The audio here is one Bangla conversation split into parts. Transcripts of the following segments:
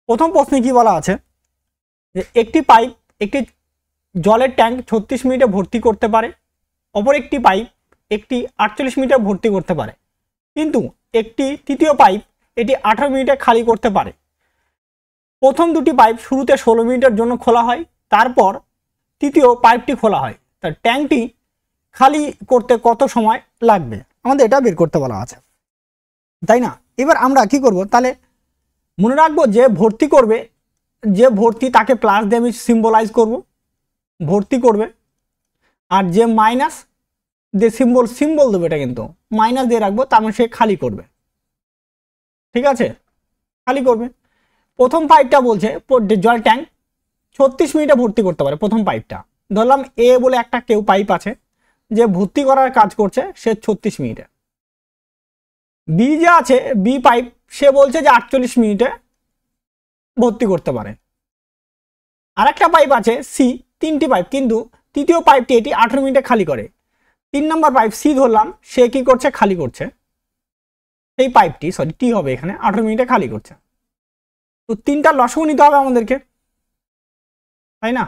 প্রথম প্রশ্নে কি বলা আছে যে একটি পাইপ একটি জলের ট্যাঙ্ক 36 মিনিটে ভর্তি করতে পারে, অপর একটি পাইপ একটি 48 মিনিটে ভর্তি করতে পারে, কিন্তু একটি তৃতীয় পাইপ এটি 18 মিনিটে খালি করতে পারে। প্রথম দুটি পাইপ শুরুতে 16 মিনিটের জন্য খোলা হয়, তারপর তৃতীয় পাইপটি খোলা হয়, তার ট্যাঙ্কটি খালি করতে কত সময় লাগবে আমাদের এটা বের করতে বলা আছে, তাই না? এবার আমরা কি করব, তাহলে মনে রাখবো যে ভর্তি করবে, যে ভর্তি তাকে প্লাস দিয়ে আমি সিম্বলাইজ করব, ভর্তি করবে, আর যে মাইনাস দিয়ে সিম্বল দেবে, এটা কিন্তু মাইনাস দিয়ে রাখবো, তার মানে সে খালি করবে। ঠিক আছে, খালি করবে। প্রথম পাইপটা বলছে জল ট্যাঙ্ক 36 মিনিটে ভর্তি করতে পারে। প্রথম পাইপটা ধরলাম এ বলে একটা কেউ পাইপ আছে যে ভর্তি করার কাজ করছে, সে 36 মিনিটে। বি যে আছে বি পাইপ, সে বলছে যে 48 মিনিটে ভর্তি করতে পারে। আর একটা পাইপ আছে সি, তিনটি পাইপ, কিন্তু তৃতীয় পাইপটি এটি 18 মিনিটে খালি করে। 3 নম্বর পাইপ সি ধরলাম, সে কি করছে, খালি করছে। এই পাইপটি টি হবে এখানে 18 মিনিটে খালি করছে। তো তিনটা লসাগু নিতে হবে আমাদেরকে, তাই না?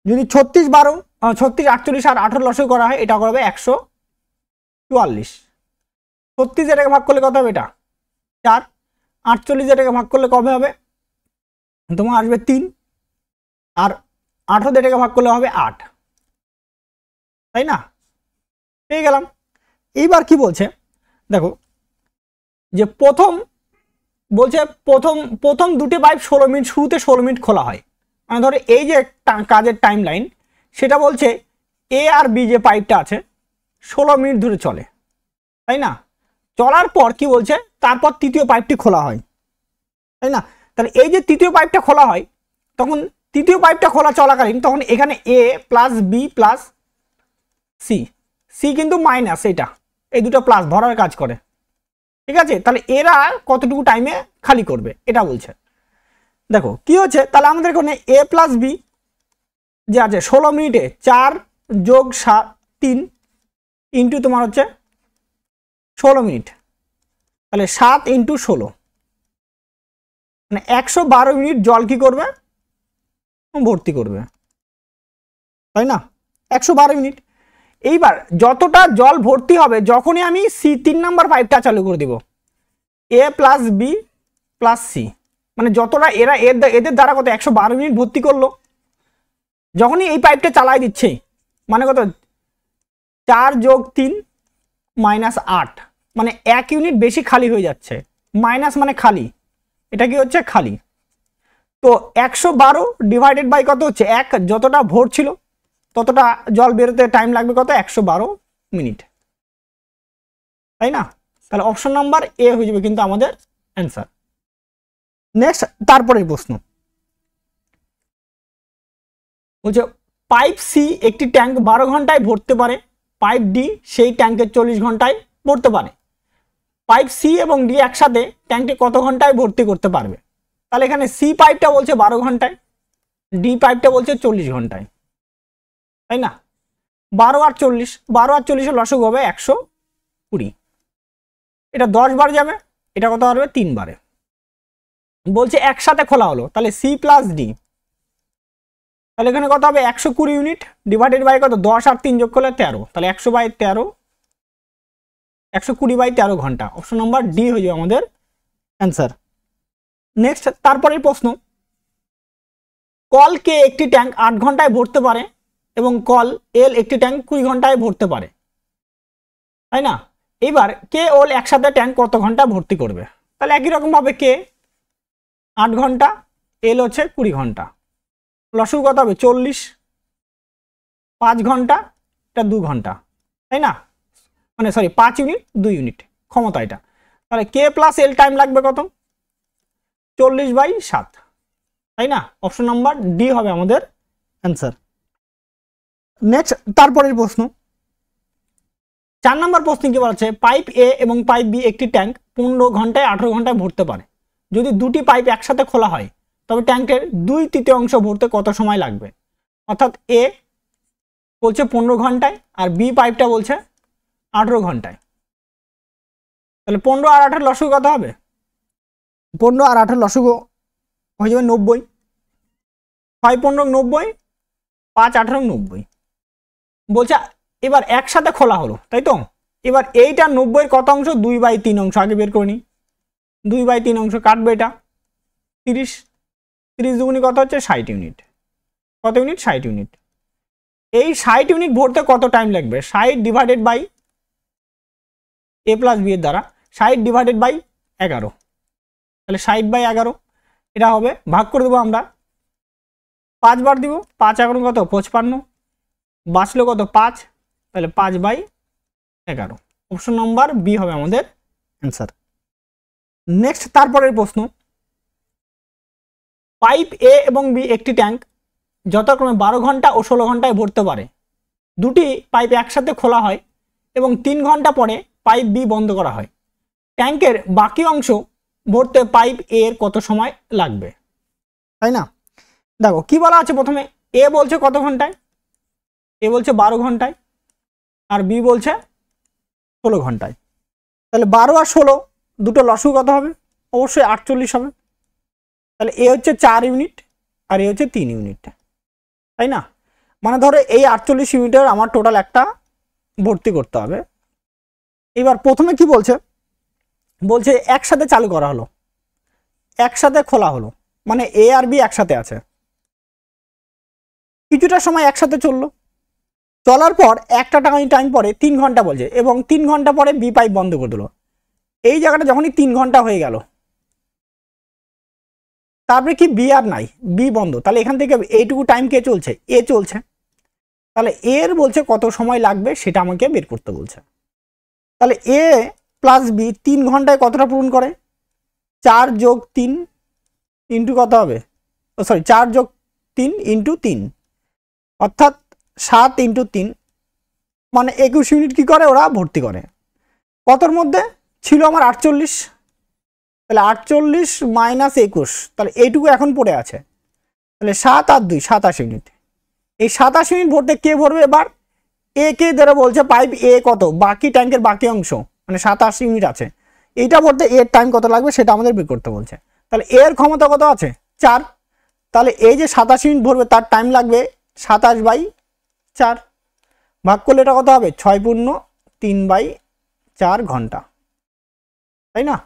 যদি 36, 12, 36, 48 আর 18 লসাগু করা হয়, এটা করবে 144। 36 এটাকে ভাগ করলে কত হবে, এটা 4। 48 এটাকে ভাগ করলে কবে হবে, তোমার আসবে 3, আর 18 এটাকে ভাগ করলে হবে 8, তাই না? পেয়ে গেলাম। এইবার কি বলছে দেখো, যে প্রথম বলছে প্রথম দুটি পাইপ 16 মিনিট, শুরুতে 16 মিনিট খোলা হয়। মানে ধরো এই যে কাজের টাইম লাইন, সেটা বলছে এ আর বি যে পাইপটা আছে 16 মিনিট ধরে চলে, তাই না? চলার পর কি বলছে, তারপর তৃতীয় পাইপটি খোলা হয়, তাই না? তাহলে এই যে তৃতীয় পাইপটা খোলা হয়, তখন তৃতীয় পাইপটা খোলা চলাকালীন তখন এখানে A plus B plus C, C কিন্তু মাইনাস, এটা এই দুটো প্লাস ধরার কাজ করে। ঠিক আছে, তাহলে এরা কতটুকু টাইমে খালি করবে এটা বলছে। দেখো কি হচ্ছে, তাহলে আমাদের এখানে এ প্লাস বি যে আছে 16 মিনিটে 4 যোগ 3 ইন্টু তোমার হচ্ছে 16 মিনিট, তাহলে 7 ইন্টু 16, মানে 112 মিনিট জল কি করবে, ভর্তি করবে, তাই না? 112 মিনিট। এইবার যতটা জল ভর্তি হবে, যখনই আমি সি 3 নাম্বার পাইপটা চালু করে দিব, এ প্লাস বি প্লাস সি, মানে যতটা এরা এদের দ্বারা কত 112 মিনিট ভর্তি করলো, যখনই এই পাইপটা চালাই দিচ্ছে, মানে কত 4 যোগ 3 মাইনাস 8, মানে 1 ইউনিট বেশি খালি হয়ে যাচ্ছে। মাইনাস মানে খালি, এটা কি হচ্ছে, খালি। তো 112 ডিভাইডেড বাই কত হচ্ছে 1, যতটা ভোর ছিল ততটা জল বেরোতে টাইম লাগবে কত, 112 মিনিট, তাই না? তাহলে অপশন নাম্বার এ হয়ে যাবে কিন্তু আমাদের অ্যান্সার। নেক্সট তারপরের প্রশ্ন বলছে পাইপ সি একটি ট্যাঙ্ক 12 ঘন্টায় ভরতে পারে, পাইপ ডি সেই ট্যাঙ্কে 40 ঘন্টায় ভরতে পারে। পাইপ সি এবং ডি একসাথে ট্যাঙ্কটি কত ঘন্টায় ভর্তি করতে পারবে? তাহলে এখানে সি পাইপটা বলছে 12 ঘন্টায়, ডি পাইপটা বলছে 40 ঘন্টায়, তাই না? 12 আর 40 লসাগু হবে 120, এটা 10 বার যাবে, এটা কত হবে 3 বারে। বলছে একসাথে খোলা হলো, তাহলে সি প্লাস ডি, তাহলে এখানে কত হবে 120 ইউনিট ডিভাইডেড বাই কত 10 আর 3 যোগ করলে 13, তাহলে 100/13, 120/13 ঘন্টা। অপশন নাম্বার ডি হয়ে যাবে আমাদের অ্যান্সার। নেক্সট তারপরের প্রশ্ন, কল কে একটি ট্যাঙ্ক 8 ঘন্টায় ভরতে পারে এবং কল এল একটি ট্যাঙ্ক 20 ঘন্টায় ভরতে পারে, তাই না? এইবার কে ওল একসাথে ট্যাঙ্ক কত ঘন্টা ভর্তি করবে? তাহলে একই রকম ভাবে কে 8 ঘন্টা, এল হচ্ছে 20 ঘন্টা, লসাগু কত হবে 40, 5 ঘন্টা, এটা 2 ঘন্টা, তাই না? মানে সরি 5 ইউনিট 2 ইউনিট ক্ষমতা এটা। তাহলে কে প্লাস এল টাইম লাগবে কত, 40/7, তাই না? অপশন নাম্বার ডি হবে আমাদের অ্যান্সার। নেক্সট তারপরের প্রশ্ন 4 নম্বর প্রশ্ন কি বলা আছে, পাইপ এ এবং পাইপ বি একটি ট্যাঙ্ক 15 ঘন্টায় 18 ঘন্টায় ভরতে পারে। যদি দুটি পাইপ একসাথে খোলা হয় তবে ট্যাঙ্কের 2/3 ভরতে কত সময় লাগবে? অর্থাৎ এ বলছে 15 ঘন্টায় আর বি পাইপটা বলছে 18 ঘন্টায়। তাহলে 15 আর 18 লসাগু কত হবে? 15 আর 18 লসাগু হয়ে যাবে 90, 6 15 90, 5 18 90 বলছে। এবার একসাথে খোলা হলো, তাই তো? এবার এইটা 90 কত অংশ? 2/3 অংশ। আগে বের করে নি, 2/3 অংশ কাটবে, এটা 30, 30 দুগুণি কত হচ্ছে? 60 ইউনিট। কত ইউনিট? 60 ইউনিট। এই 60 ইউনিট ভরতে কত টাইম লাগবে? 60 divided by a plus b এর দ্বারা 60 ডিভাইডেড বাই 11, তাহলে 60/11 এটা হবে। ভাগ করে দেবো আমরা, 5 বার দিব, 5 11 কত? 55, বাঁচলো কত? 5, তাহলে 5/11। অপশন নাম্বার বি হবে আমাদের অ্যান্সার। নেক্সট, তারপরের প্রশ্ন, পাইপ এ এবং বি একটি ট্যাঙ্ক যথাক্রমে 12 ঘন্টা ও 16 ঘন্টায় ভরতে পারে। দুটি পাইপ একসাথে খোলা হয় এবং 3 ঘন্টা পরে পাইপ বি বন্ধ করা হয়। ট্যাঙ্কের বাকি অংশ ভরতে পাইপ এ এর কত সময় লাগবে? তাই না? দেখো কি বলা আছে, প্রথমে এ বলছে কত ঘন্টায়? এ বলছে 12 ঘন্টায়, আর বি বলছে 16 ঘন্টায়। তাহলে 12 আর 16 দুটো লসগু কত হবে? অবশ্যই 48 হবে। তাহলে এ হচ্ছে 4 ইউনিট আর এ হচ্ছে 3 ইউনিট, তাই না? মানে ধরো এই 48 ইউনিটের আমার টোটাল একটা ভর্তি করতে হবে। এবার প্রথমে কি বলছে? বলছে একসাথে চালু করা হলো, একসাথে খোলা হলো, মানে এ আর বি একসাথে আছে, কিছুটা সময় একসাথে চললো, চলার পর একটা টাইম পরে 3 ঘন্টা বলছে, এবং 3 ঘন্টা পরে বি পাইপ বন্ধ করে দিল। এই জায়গাটা যখনই 3 ঘন্টা হয়ে গেল, তারপরে কি বি আর নাই, বি বন্ধ, তাহলে এখান থেকে এইটুকু টাইম কে চলছে? এ চলছে। তাহলে এর বলছে কত সময় লাগবে সেটা আমাকে বের করতে বলছে। তাহলে এ প্লাস বি 3 ঘন্টায় কতটা পূরণ করে? 4 যোগ 3 ইন্টু কত হবে? সরি, 4 যোগ 3 ইন্টু 3, অর্থাৎ 7 ইন্টু 3, মানে 21 ইউনিট কি করে ওরা ভর্তি করে। কতর মধ্যে ছিল আমার? 48, তাহলে 48 মাইনাস 21, তাহলে এইটুকু এখন পড়ে আছে। তাহলে 7 আর 2 27 ইউনিট। এই 27 ইউনিট ভরতে কে ভরবে? এবার এ কে ধরে বলছে পাইপ এ কত, বাকি ট্যাঙ্কের বাকি অংশ, মানে 27 ইউনিট আছে, এইটা ভরতে এর টাইম কত লাগবে সেটা আমাদের বের করতে বলছে। তাহলে এর ক্ষমতা কত আছে? 4, তাহলে এই যে 27 ইউনিট ভরবে তার টাইম লাগবে 27/4, ভাগ করলে এটা কত হবে? 6 পূর্ণ 3/4 ঘন্টা, তাই না?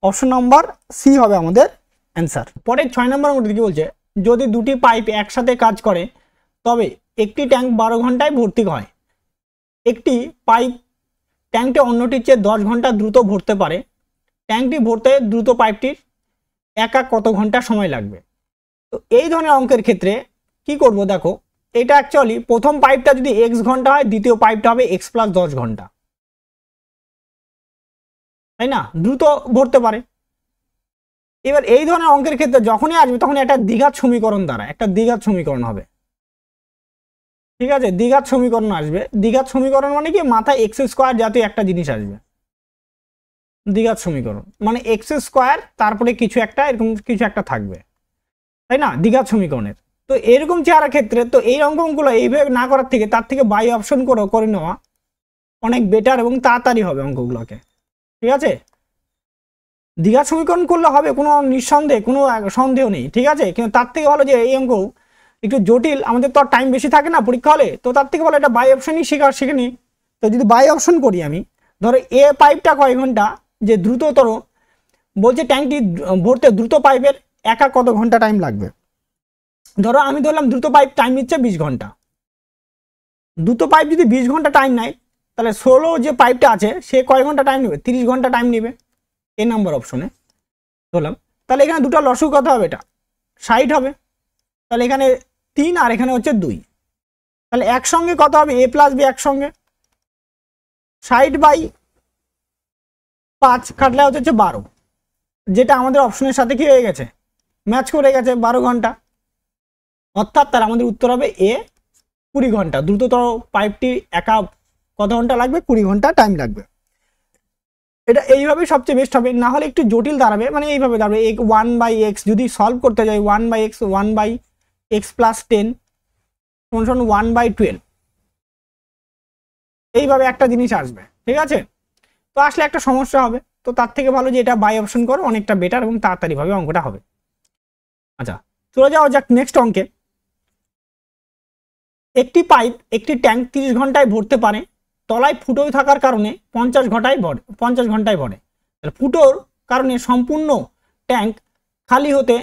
অপশন নাম্বার সি হবে আমাদের অ্যান্সার। পরে 6 নম্বর অঙ্কটি কি বলছে? যদি দুটি পাইপ একসাথে কাজ করে তবে একটি ট্যাঙ্ক 12 ঘন্টায় ভর্তি হয়। একটি পাইপ ট্যাঙ্কটি অন্যটির চেয়ে 10 ঘন্টা দ্রুত ভরতে পারে। ট্যাঙ্কটি ভরতে দ্রুত পাইপটির একা কত ঘন্টা সময় লাগবে? তো এই ধরনের অঙ্কের ক্ষেত্রে কি করব? দেখো, এটা অ্যাকচুয়ালি প্রথম পাইপটা যদি এক্স ঘন্টা হয়, দ্বিতীয় পাইপটা হবে এক্স প্লাস 10 ঘন্টা, তাই না? দ্রুত ভরতে পারে। এবার এই ধরনের অঙ্কের ক্ষেত্রে যখনই আসবে তখন একটা দ্বিঘাত সমীকরণ দ্বারা একটা দ্বিঘাত সমীকরণ হবে, ঠিক আছে? দ্বিঘাত সমীকরণ আসবে। দ্বিঘাত সমীকরণ মানে কি? মাথায় এক্স স্কোয়ার জাতীয় একটা জিনিস আসবে। দ্বিঘাত সমীকরণ মানে এক্স স্কোয়ার তারপরে কিছু একটা এরকম কিছু একটা থাকবে, তাই না? দ্বিঘাত সমীকরণের তো এরকম চেহারা ক্ষেত্রে তো এই অঙ্কগুলো এইভাবে না করার থেকে তার থেকে বাই অপশন করে নেওয়া অনেক বেটার এবং তাড়াতাড়ি হবে অঙ্কগুলোকে, ঠিক আছে? দ্বিঘাত সমীকরণ করলে হবে, কোনো নিঃসন্দেহে কোনো সন্দেহ নেই, ঠিক আছে? কিন্তু তার থেকে ভালো যে এই অঙ্ক একটু জটিল, আমাদের তো আর টাইম বেশি থাকে না পরীক্ষা হলে, তো তার থেকে ভালো এটা বাই অপশনই শিখে নিই। তো যদি বাই অপশন করি আমি, ধরো এ পাইপটা কয় ঘন্টা, যে দ্রুততর বলছে ট্যাঙ্কটি ভরতে দ্রুত পাইপের একা কত ঘন্টা টাইম লাগবে। ধরো আমি ধরলাম দ্রুত পাইপ টাইম নিচ্ছে 20 ঘন্টা। দ্রুত পাইপ যদি 20 ঘন্টা টাইম নেয়, তাহলে 16 যে পাইপটা আছে সে কয় ঘন্টা টাইম নেবে? 30 ঘন্টা টাইম নেবে। এ নাম্বার অপশনে ধরলাম। তাহলে এখানে দুটো লসগু কত হবে? এটা 60 হবে। তাহলে এখানে 3 আর এখানে হচ্ছে 2, তাহলে একসঙ্গে কত হবে? এ প্লাস বি একসঙ্গে 60/5 কাটলে হচ্ছে 12, যেটা আমাদের অপশনের সাথে কি হয়ে গেছে? ম্যাচ করে গেছে, 12 ঘন্টা। অর্থাৎ তার আমাদের উত্তর হবে এ 20 ঘন্টা। দ্রুততর পাইপটি একা কত ঘন্টা লাগবে? 20 ঘন্টা টাইম লাগবে। এটা এইভাবে সবচেয়ে বেস্ট হবে, না হলে একটু জটিল দাঁড়াবে। মানে এইভাবে দাঁড়াবে 1/x যদি সলভ করতে যাই, 1/x 1/x প্লাস 10 সমান 1/12, এইভাবে একটা জিনিস আসবে, ঠিক আছে? তো আসলে একটা সমস্যা হবে। তো তার থেকে ভালো যে এটা বাই অপশন করো, অনেকটা বেটার এবং তাড়াতাড়ি ভাবে অঙ্কটা হবে। আচ্ছা, চলে যাওয়া যাক নেক্সট অঙ্কে। একটি পাইপ একটি ট্যাঙ্ক 30 ঘন্টায় ভরতে পারে, তলায় ফুটো থাকার কারণে 50 ঘন্টায় ভরে। ফুটোর কারণে সম্পূর্ণ ট্যাঙ্ক খালি হতে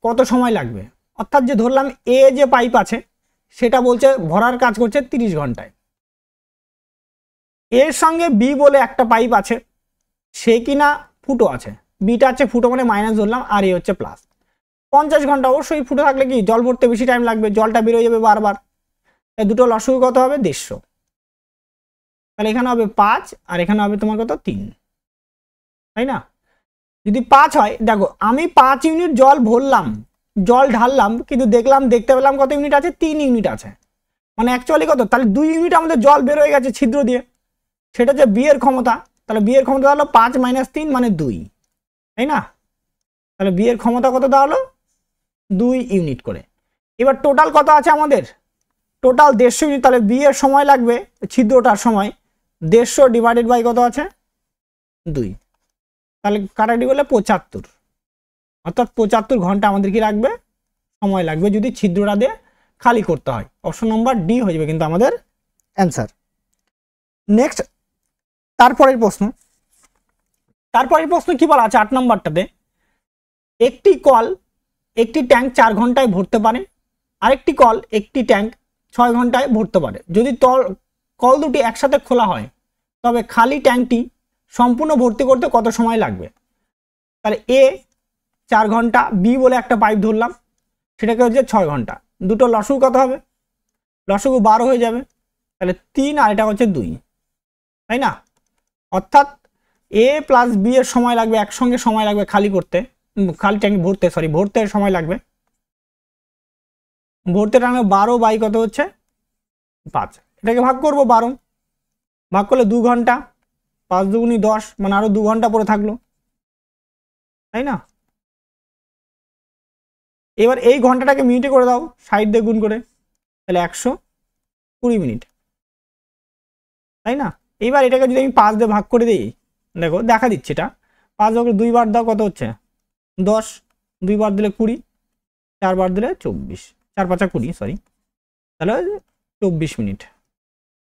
কত সময় লাগবে? অর্থাৎ যে ধরলাম এ যে পাইপ আছে সেটা বলছে ভরার কাজ করছে 30 ঘন্টায়। এর সঙ্গে বি বলে একটা পাইপ আছে, সে কিনা ফুটো আছে, বিটা আছে ফুটো মানে মাইনাস ধরলাম, আর এ হচ্ছে প্লাস। 50 ঘন্টা, অবশ্যই ফুটো থাকলে কি জল ভরতে বেশি টাইম লাগবে, জলটা বেরোয় যাবে বারবার। দুটো লসগু কত হবে? 150। তাহলে এখানে হবে 5 আর এখানে হবে তোমার কত? 3, তাই না? যদি 5 হয়, দেখো আমি 5 ইউনিট জল ভরলাম, জল ঢাললাম, কিন্তু দেখতে পেলাম কত ইউনিট আছে? 3 ইউনিট আছে। মানে অ্যাকচুয়ালি কত? তাহলে 2 ইউনিট আমাদের জল বের হয়ে গেছে ছিদ্র দিয়ে, সেটা হচ্ছে বি এর ক্ষমতা। তাহলে বি এর ক্ষমতা হলো 5 - 3 মানে 2, তাই না? তাহলে বি এর ক্ষমতা কত দাঁড়ালো? 2 ইউনিট করে। এবার টোটাল কত আছে আমাদের? Total 150 unit. তাহলে বি এর সময় লাগবে, ছিদ্রটার সময় 150 ডিভাইডেড বাই কত আছে? 2। তাহলে কাটাকাটি করলে 75, অর্থাৎ 75 ঘন্টা আমাদের কি লাগবে? সময় লাগবে, যদি ছিদ্রটা দিয়ে খালি করতে হয়। অপশন নম্বর ডি হয়ে যাবে কিন্তু আমাদের অ্যান্সার। নেক্সট তারপরের প্রশ্ন কি বলা আছে 8 নম্বরটাতে? একটি কল একটি ট্যাঙ্ক 4 ঘন্টায় ভরতে পারে, আরেকটি কল একটি ট্যাঙ্ক 6 ঘন্টায় ভরতে পারে। যদি কল দুটি একসাথে খোলা হয় তবে খালি ট্যাঙ্কটি সম্পূর্ণ ভর্তি করতে কত সময় লাগবে? তাহলে এ 4 ঘন্টা, বি বলে একটা পাইপ ধরলাম, সেটাকে হচ্ছে 6 ঘন্টা। দুটো লসগু কত হবে? লসগু 12 হয়ে যাবে। তাহলে 3 আর এটা হচ্ছে 2, তাই না? অর্থাৎ এ প্লাস বি এর সময় লাগবে, একসঙ্গে সময় লাগবে খালি করতে, খালি ট্যাঙ্ক ভরতে সময় লাগবে। ভরতে টাইমে 12 বাই কত হচ্ছে? 5। এটাকে ভাগ করব 12, ভাগ করলে 2 ঘন্টা, 5 দুগুনি 10, মানে আরো 2 ঘন্টা পরে থাকলো, তাই না? এবার এই ঘন্টাটাকে মিনিটে করে দাও, 60 দিয়ে গুণ করে, তাহলে 120 মিনিট, তাই না? এইবার এটাকে যদি আমি 5 দিয়ে ভাগ করে দিই, দেখো দেখা দিচ্ছে এটা, 5 ভাগ করে 2 বার দাও কত হচ্ছে? 10, 2 বার দিলে 20, 4 বার দিলে 24, 4 5 20, সরি, তাহলে 24 মিনিট।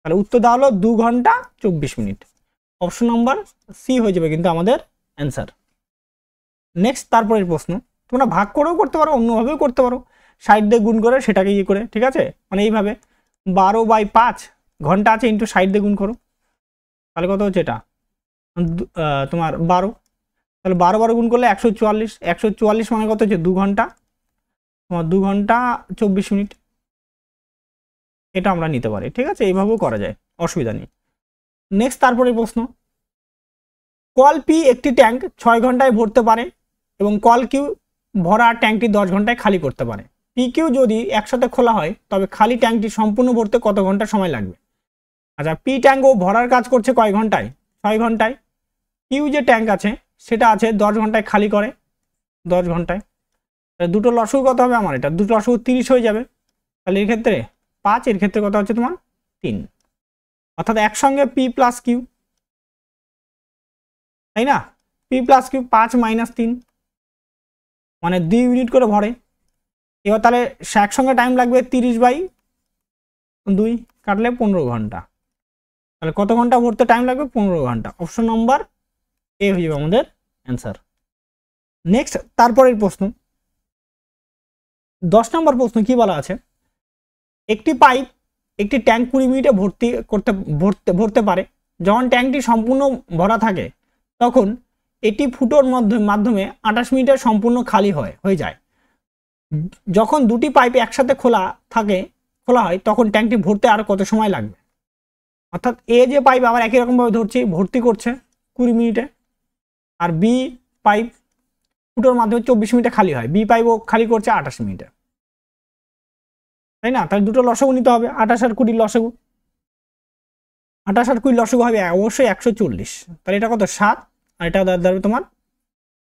তাহলে উত্তর দেওয়া হলো 2 ঘন্টা 24 মিনিট। অপশন নাম্বার সি হয়ে যাবে কিন্তু আমাদের অ্যান্সার। নেক্সট তারপরের প্রশ্ন, তোমরা ভাগ করেও করতে পারো, অন্যভাবেও করতে পারো, 60 দিয়ে গুণ করে সেটাকে ইয়ে করে, ঠিক আছে? মানে এইভাবে 12/5 ঘন্টা আছে ইন্টু 60 দিয়ে গুণ করো, তাহলে কত হচ্ছে? এটা তোমার 12, তাহলে 12 গুণ করলে 144, 144 মানে কত হচ্ছে? 2 ঘন্টা, তোমার 2 ঘন্টা 24 মিনিট। এটা আমরা নিতে পারি, ঠিক আছে? এইভাবেও করা যায়, অসুবিধা নেই। নেক্সট তারপরে প্রশ্ন, কল পি একটি ট্যাঙ্ক 6 ঘন্টায় ভরতে পারে এবং কল কিউ ভরা ট্যাঙ্কটি 10 ঘন্টায় খালি করতে পারে। পি কিউ যদি একসাথে খোলা হয় তবে খালি ট্যাঙ্কটি সম্পূর্ণ ভরতে কত ঘন্টা সময় লাগবে? আচ্ছা, পি ট্যাঙ্ক ও ভরার কাজ করছে কয় ঘন্টায়? 6 ঘন্টায়। কিউ যে ট্যাঙ্ক আছে সেটা আছে 10 ঘন্টায় খালি করে, 10 ঘন্টায়। দুটো লসগু কত হবে আমার? এটা দুটো লসগু 30 হয়ে যাবে। তাহলে এর ক্ষেত্রে 5, এর ক্ষেত্রে কত হচ্ছে তোমার? 3, অর্থাৎ একসঙ্গে পি প্লাস কিউ, তাই না? পি প্লাস কিউ 5 - 3 মানে 2 ইউনিট করে ভরে। এবার তাহলে একসঙ্গে টাইম লাগবে 30/2, কাটলে 15 ঘন্টা। তাহলে কত ঘন্টা ভরতে টাইম লাগবে? 15 ঘন্টা। অপশন নম্বর এ হয়ে যাবে আমাদের অ্যান্সার। নেক্সট তারপরের প্রশ্ন, 10 নম্বর প্রশ্ন কি বলা আছে? একটি পাইপ একটি ট্যাঙ্ক 20 মিনিটে ভরতে পারে। যখন ট্যাঙ্কটি সম্পূর্ণ ভরা থাকে তখন এটি ফুটোর মাধ্যমে 28 মিনিটে সম্পূর্ণ খালি হয়ে যায়। যখন দুটি পাইপ একসাথে খোলা হয় তখন ট্যাঙ্কটি ভরতে আর কত সময় লাগবে? অর্থাৎ এ যে পাইপ আবার একই রকমভাবে ধরছি, ভর্তি করছে 20 মিনিটে, আর বি পাইপ ফুটোর মাধ্যমে 24 মিনিটে খালি হয়, বি পাইপও খালি করছে 28 মিনিটে, তাই না? তাহলে দুটো লসগু নিতে হবে, 28 আর 20 লসগু, 28 আর 20 লসগু হবে অবশ্যই 140। তাহলে এটা কত? 7, আর এটা দাঁড়াবে তোমার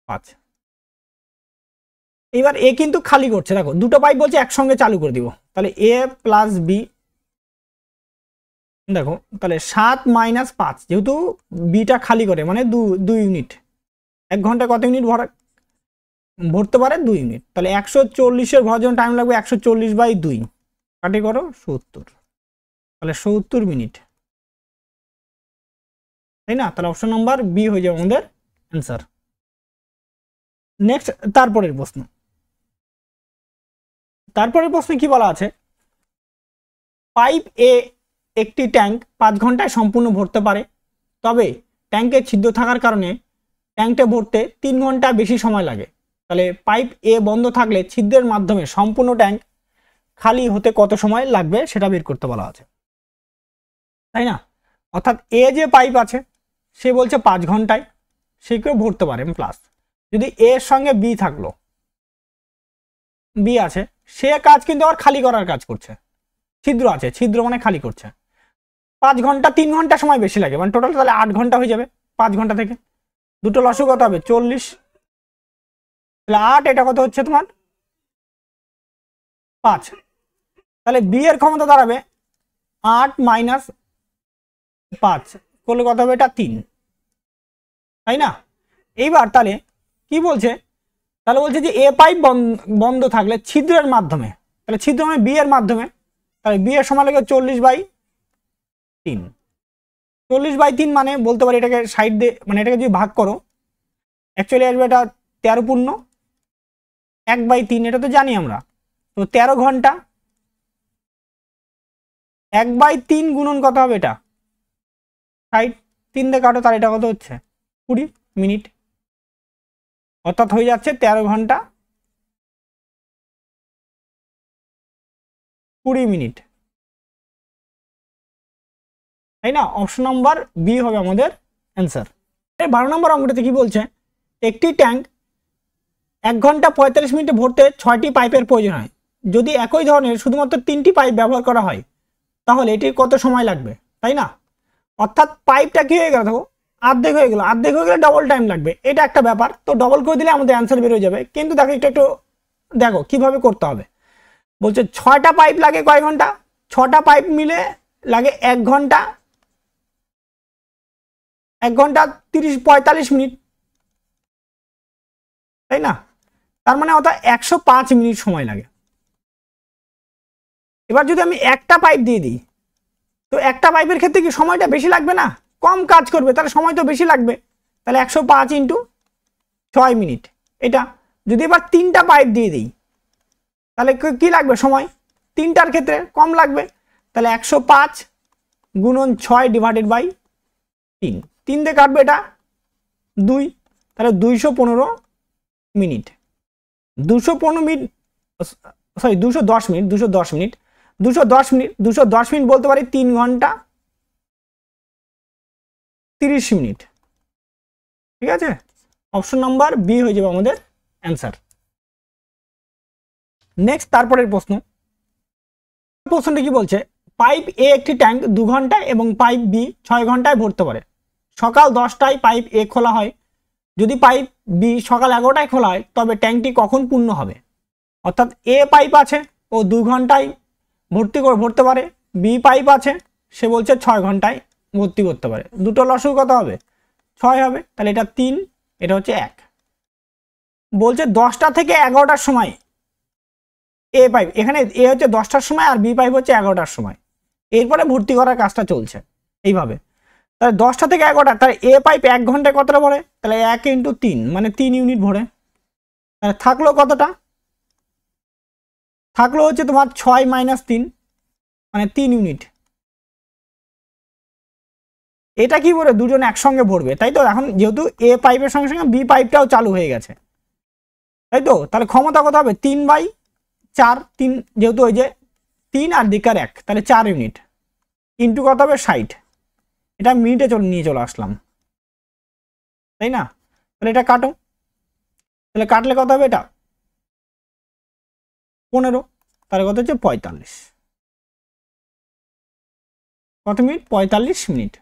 5। এবার এ কিন্তু খালি করছে, দেখো দুটো পাইপ বলছে একসঙ্গে চালু করে দিব, তাহলে এ প্লাস বি, দেখো তাহলে 7 - 5, যেহেতু বিটা খালি করে মানে 2 ইউনিট, 1 ঘন্টায় কত ইউনিট ভরা? ভরতে পারে 2 মিনিট। তাহলে 140-এর ভরার জন্য টাইম লাগবে 140/2, কাটি করো 70, তাহলে 70 মিনিট, তাই না? তাহলে অপশন নাম্বার বি হয়ে যাবে আমাদের অ্যান্সার। নেক্সট তারপরের প্রশ্ন কি বলা আছে, পাইপ এ একটি ট্যাঙ্ক 5 ঘন্টায় সম্পূর্ণ ভরতে পারে, তবে ট্যাঙ্কে ছিদ্র থাকার কারণে ট্যাঙ্কটা ভরতে 3 ঘন্টা বেশি সময় লাগে। তাহলে পাইপ এ বন্ধ থাকলে ছিদ্রের মাধ্যমে সম্পূর্ণ ট্যাঙ্ক খালি হতে কত সময় লাগবে সেটা বের করতে বলা আছে, তাই না? অর্থাৎ এ যে পাইপ আছে সে বলছে 5 ঘন্টায় সে কেউ ভরতে পারে, প্লাস যদি এর সঙ্গে বি থাকলো, বি আছে, সে কাজ কিন্তু আবার খালি করার কাজ করছে, ছিদ্র আছে, ছিদ্র মানে খালি করছে, 5 ঘন্টা 3 ঘন্টা সময় বেশি লাগে, মানে টোটাল তাহলে 8 ঘন্টা হয়ে যাবে 5 ঘন্টা থেকে। দুটো লসও কত হবে 40, তাহলে 8, এটা কত হচ্ছে তোমার 5, তাহলে বি এর ক্ষমতা দাঁড়াবে 8 - 5 করলে কত হবে, এটা 3, তাই না? এইবার তাহলে কি বলছে, তাহলে বলছে যে এ পাইপ বন্ধ থাকলে ছিদ্রের মাধ্যমে, তাহলে ছিদ্র মানে বি এর মাধ্যমে, তাহলে বি এর সময় লাগে 40/3, 40/3 মানে বলতে পারি এটাকে সাইড দিয়ে, মানে এটাকে যদি ভাগ করো অ্যাকচুয়ালি আসবে এটা 13 পূর্ণ 1/3, এটা তো জানি আমরা, তো 13 ঘন্টা 1/3 গুণন কত হবে, এটা 60, 3 দিয়ে কাটো, তার এটা কত হচ্ছে 20 মিনিট, অর্থাৎ হয়ে যাচ্ছে 13 ঘন্টা 20 মিনিট, তাই না? অপশন নাম্বার বি হবে আমাদের অ্যান্সার। 12 নম্বর অঙ্কটাতে কি বলছে, একটি ট্যাঙ্ক 1 ঘন্টা 45 মিনিটে ভরতে 6টি পাইপের প্রয়োজন হয়, যদি একই ধরনের শুধুমাত্র 3টি পাইপ ব্যবহার করা হয় তাহলে এটির কত সময় লাগবে, তাই না? অর্থাৎ পাইপটা কি হয়ে গেল, দেখো অর্ধেক হয়ে গেল, অর্ধেক হয়ে গেলে ডবল টাইম লাগবে, এটা একটা ব্যাপার, তো ডবল করে দিলে আমাদের অ্যান্সার বের হয়ে যাবে। কিন্তু দেখো একটু দেখো কিভাবে করতে হবে, বলছে 6টা পাইপ লাগে কয় ঘন্টা, 6টা পাইপ মিলে লাগে 1 ঘন্টা 45 মিনিট, তাই না? তার মানে অর্থাৎ 105 মিনিট সময় লাগে। এবার যদি আমি একটা পাইপ দিয়ে দিই, তো একটা পাইপের ক্ষেত্রে কি সময়টা বেশি লাগবে না, কম কাজ করবে, তাহলে সময় তো বেশি লাগবে, তাহলে 105 × 6 মিনিট। এটা যদি এবার 3টা পাইপ দিয়ে দিই তাহলে কি লাগবে সময়, 3টার ক্ষেত্রে কম লাগবে, তাহলে 105 × 6/3, 3 দিয়ে কাটবে এটা 2, তাহলে 215 minute, 215 minute, sorry 210 minute, 210 minute 210 minute বলতে পারি 3 ঘন্টা 30 মিনিট, ঠিক আছে? অপশন নাম্বার বি হয়ে যাবে আমাদের অ্যান্সার। নেক্সট তারপরের প্রশ্নটি কি বলছে, পাইপ এ একটি ট্যাঙ্ক 2 ঘন্টায় এবং পাইপ বি 6 ঘন্টায় ভরতে পারে, সকাল 10টায় পাইপ এ খোলা হয়, যদি পাইপ বি সকাল 11টায় খোলা হয় তবে ট্যাঙ্কটি কখন পূর্ণ হবে? অর্থাৎ এ পাইপ আছে ও 2 ঘন্টায় ভরতে পারে, বি পাইপ আছে সে বলছে 6 ঘন্টায় ভর্তি করতে পারে, দুটো লসও কত হবে 6 হবে, তাহলে এটা 3, এটা হচ্ছে 1, বলছে 10টা থেকে 11টার সময় এ পাইপ, এখানে এ হচ্ছে 10টার সময় আর বি পাইপ হচ্ছে 11টার সময়, এরপরে ভর্তি করার কাজটা চলছে এইভাবে, তাহলে 10টা থেকে 11টা, তাহলে এ পাইপ 1 ঘন্টায় কতটা ভরে, তাহলে 1 × 3 মানে 3 ইউনিট ভরে, তাহলে থাকলো কতটা, থাকলো হচ্ছে তোমার 6 - 3 মানে 3 ইউনিট, এটা কি বলে দুজন একসঙ্গে ভরবে, তাই তো? এখন যেহেতু এ পাইপের সঙ্গে সঙ্গে বি পাইপটাও চালু হয়ে গেছে, তাই তো? তাহলে ক্ষমতা কত হবে 3/4, 3 যেহেতু ওই যে 3 আর দিকার 1, তাহলে 4 ইউনিট ইন্টু কত হবে 60, এটা মিনিটে নিয়ে চলে আসলাম, তাই না? তাহলে এটা কাটো, তাহলে কাটলে কত হবে, এটা 15, তাহলে কত হচ্ছে 45, কত মিনিট 45 মিনিট,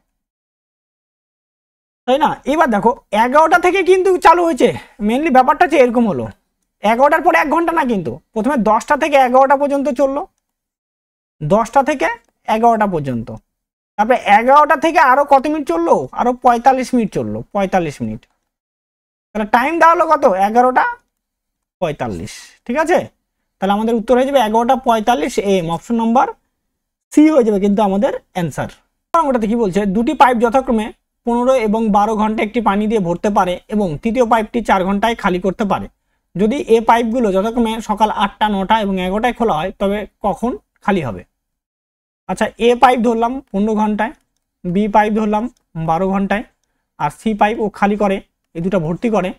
তাই না? এবার দেখো 11টা থেকে কিন্তু চালু হয়েছে, মেনলি ব্যাপারটা হচ্ছে এরকম হলো, 11টার পরে 1 ঘন্টা না, কিন্তু প্রথমে 10টা থেকে 11টা পর্যন্ত চললো, 10টা থেকে 11টা পর্যন্ত, তারপরে 11টা থেকে আরো কত মিনিট চললো, আরো 45 মিনিট চললো, 45 মিনিট, তাহলে টাইম দেওয়া হলো কত 11টা 45। ঠিক আছে, তাহলে আমাদের উত্তর হয়ে যাবে 11:45 AM। অপশন নাম্বার সি হয়ে যাবে কিন্তু আমাদের অ্যান্সার। ওটাতে কি বলছে, দুটি পাইপ যথাক্রমে 15 এবং 12 ঘন্টা একটি পানি দিয়ে ভরতে পারে এবং তৃতীয় পাইপটি 4 ঘন্টায় খালি করতে পারে। যদি এ পাইপগুলো যথাক্রমে সকাল 8টা, 9টা এবং 11টায় খোলা হয় তবে কখন খালি হবে? আচ্ছা, এ পাইপ ধরলাম 15 ঘন্টায়, বি পাইপ ধরলাম 12 ঘন্টায়, আর সি পাইপ ও খালি করে, এই দুটো ভর্তি করে,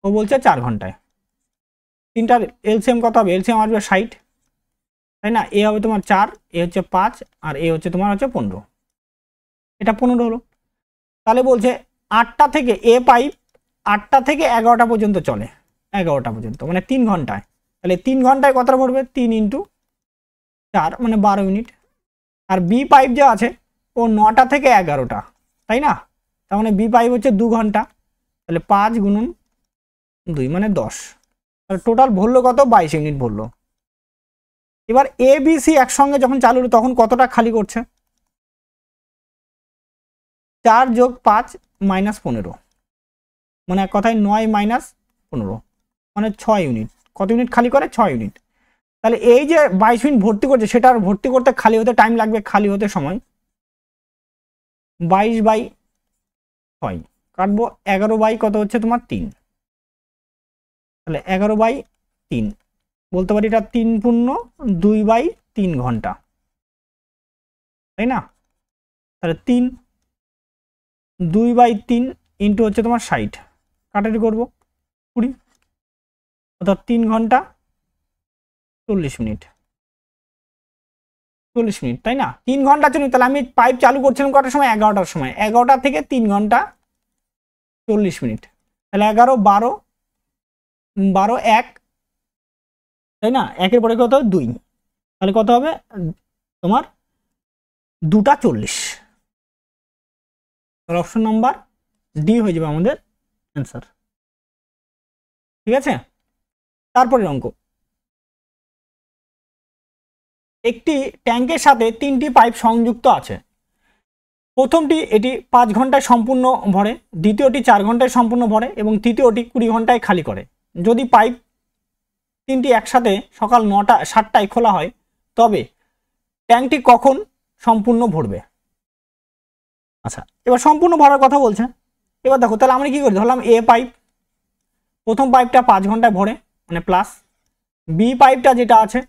ও বলছে 4 ঘন্টায়। তিনটার এলসিএম কত হবে? এলসিএম আসবে 60, তাই না? এ হবে তোমার 4, এ হচ্ছে 5, আর এ হচ্ছে তোমার হচ্ছে 15। এটা 15 হলো। তাহলে বলছে 8টা থেকে এ পাইপ 8টা থেকে 11টা পর্যন্ত চলে, 11টা পর্যন্ত মানে 3 ঘন্টায়। তাহলে 3 ঘন্টায় কতটা ভরবে? 3 × 4 মানে 12 মিনিট। আর বি পাইপ যে আছে ও 9টা থেকে 11টা, তাই না? তার মানে বি পাইপ হচ্ছে 2 ঘন্টা, তাহলে 5 × 2 মানে 10। তাহলে টোটাল ভরলো কত? 22 মিনিট ভরলো। এবার এ বি সি একসঙ্গে যখন চালু হলো তখন কতটা খালি করছে? 4 + 5 - 15, মানে এক কথায় 9 - 15 মানে 6 ইউনিট। কত ইউনিট খালি করে? 6 ইউনিট। তাহলে এই যে 22 মিনিট ভর্তি করছে সেটা আর ভর্তি করতে খালি হতে টাইম লাগবে, খালি হতে সময় 22/6 কাটবো, 11 কত হচ্ছে তোমার 3, তাহলে 11/3 বলতে পারি এটা 3 × 2/3 ঘন্টা, তাই না? তাহলে 3 2/3 ইন্টু হচ্ছে তোমার 60, কাটাটি করবো 20, অর্থাৎ 3 ঘন্টা 40 মিনিট, 40 মিনিট, তাই না? 3 ঘন্টা চলি। তাহলে আমি পাইপ চালু করছিলাম কটার সময়? 11টার সময়। 11টা থেকে 3 ঘন্টা 40 মিনিট, তাহলে 11 12 12 1, তাই না? একের পরে কত হবে? 2, তাহলে কত হবে তোমার? 2টা 40। অপশন নাম্বার ডি হয়ে যাবে আমাদের অ্যান্সার। ঠিক আছে, তারপরের অঙ্ক, একটি ট্যাঙ্কের সাথে 3টি পাইপ সংযুক্ত আছে। প্রথমটি এটি 5 ঘন্টায় সম্পূর্ণ ভরে, দ্বিতীয়টি 4 ঘন্টায় সম্পূর্ণ ভরে এবং তৃতীয়টি 20 ঘন্টায় খালি করে। যদি পাইপ 3টি একসাথে সকাল 9টা 7টায় খোলা হয় তবে ট্যাঙ্কটি কখন সম্পূর্ণ ভরবে? আচ্ছা, এবার সম্পূর্ণ ভরার কথা বলছে। এবার দেখো, তাহলে আমরা কি করি? ধরলাম এ পাইপ, প্রথম পাইপটা 5 ঘন্টায় ভরে মানে প্লাস, বি পাইপটা যেটা আছে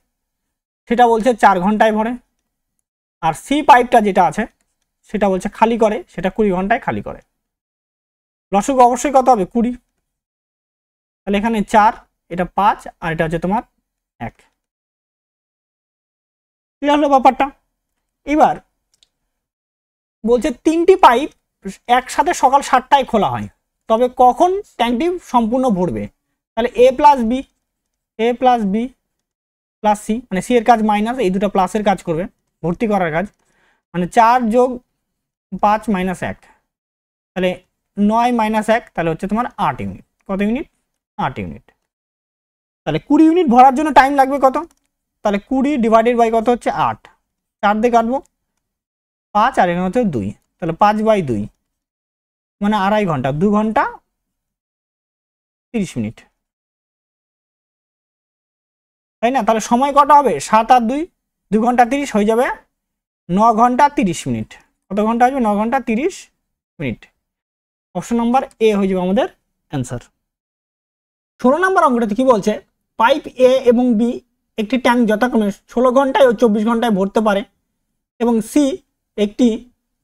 সেটা বলছে 4 ঘন্টায় ভরে, আর সি পাইপটা যেটা আছে সেটা বলছে খালি করে, সেটা 20 ঘন্টায় খালি করে। লসগু অবশ্যই কত হবে? 20। তাহলে এখানে 4, এটা 5, আর এটা হচ্ছে তোমার 1। ক্লিয়ার হলো ব্যাপারটা? এবার বলছে 3টি পাইপ একসাথে সকাল 7টায় খোলা হয় তবে কখন ট্যাঙ্কটি সম্পূর্ণ ভরবে? তাহলে এ প্লাস বি, এ প্লাস বি প্লাস সি, মানে সি এর কাজ মাইনাস, এই দুটো প্লাসের কাজ করবে, ভর্তি করার কাজ, মানে 4 + 5 - 1, তাহলে 9 - 1, তাহলে হচ্ছে তোমার 8 ইউনিট। কত ইউনিট? 8 ইউনিট। তাহলে 20 ইউনিট ভরার জন্য টাইম লাগবে কত? তাহলে 20 / কত হচ্ছে 8, 4 দিয়ে কাটবো 5, আর এখানে হচ্ছে 2, তাহলে 5/2 মানে 2.5 ঘন্টা, 2 ঘন্টা 30 মিনিট, তাই না? তাহলে সময় কটা হবে? 7 আর 2, 2 ঘন্টা 30 হয়ে যাবে 9 ঘন্টা 30 মিনিট। কত ঘন্টা আসবে? 9 ঘন্টা 30 মিনিট। অপশন নাম্বার এ হয়ে যাবে আমাদের অ্যান্সার। 16 নম্বর অঙ্কটাতে কি বলছে? পাইপ এ এবং বি একটি ট্যাঙ্ক যথাক্রমে 16 ঘন্টায় ও 24 ঘন্টায় ভরতে পারে এবং সি একটি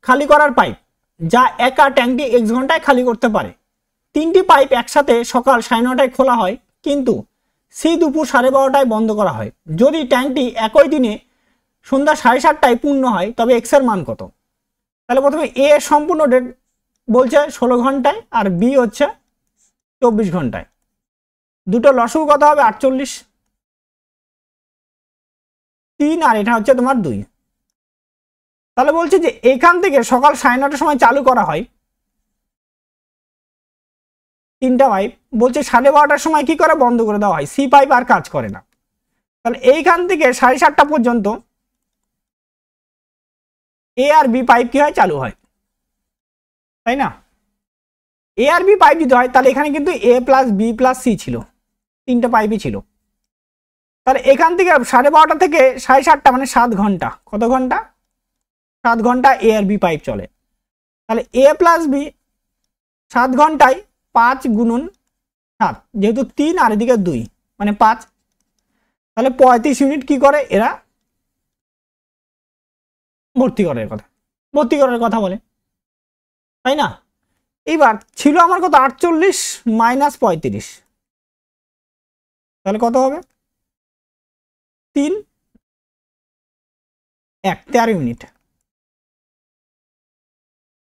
খালি করার পাইপ যা একা ট্যাঙ্কটি x ঘন্টায় খালি করতে পারে। 3টি পাইপ একসাথে সকাল 9:30টায় খোলা হয় কিন্তু সি দুপুর 12:30টায় বন্ধ করা হয়। যদি ট্যাঙ্কটি একই দিনে সন্ধ্যা 7:30টায় পূর্ণ হয় তবে x এর মান কত? তাহলে প্রথমে এ সম্পূর্ণ ডেট বলছে 16 ঘন্টায় আর বি হচ্ছে 24 ঘন্টায়। দুটো লসগু কত হবে? 48, 3, আর এটা হচ্ছে তোমার 2। তাহলে বলছে যে এখান থেকে সকাল 9:30টার সময় চালু করা হয় 3টা পাইপ, বলছে 12:30টার সময় কি করে? বন্ধ করে দেওয়া হয়, সি পাইপ আর কাজ করে না। তাহলে এইখান থেকে 7:30টা পর্যন্ত এ আর বি পাইপ কি হয়? চালু হয়, তাই না? এ আর বি পাইপ যদি হয় তাহলে এখানে কিন্তু এ প্লাস বি প্লাস সি ছিল, 3টে পাইপই ছিল। তাহলে এখান থেকে 12:30 থেকে 7:30 মানে 7 ঘন্টা, কত ঘন্টা? 7 ঘন্টা এ আর বি পাইপ চলে। তাহলে এ প্লাস বি 7 ঘন্টায় 5 গুণন 7, যেহেতু 3 আর এদিকে 2 মানে 5, তাহলে 35 ইউনিট কি করে এরা ভর্তি করার কথা বলে, তাই না? এইবার ছিল আমার কত 48 মাইনাস 35, তাহলে কত হবে 3 1 13 ইউনিট,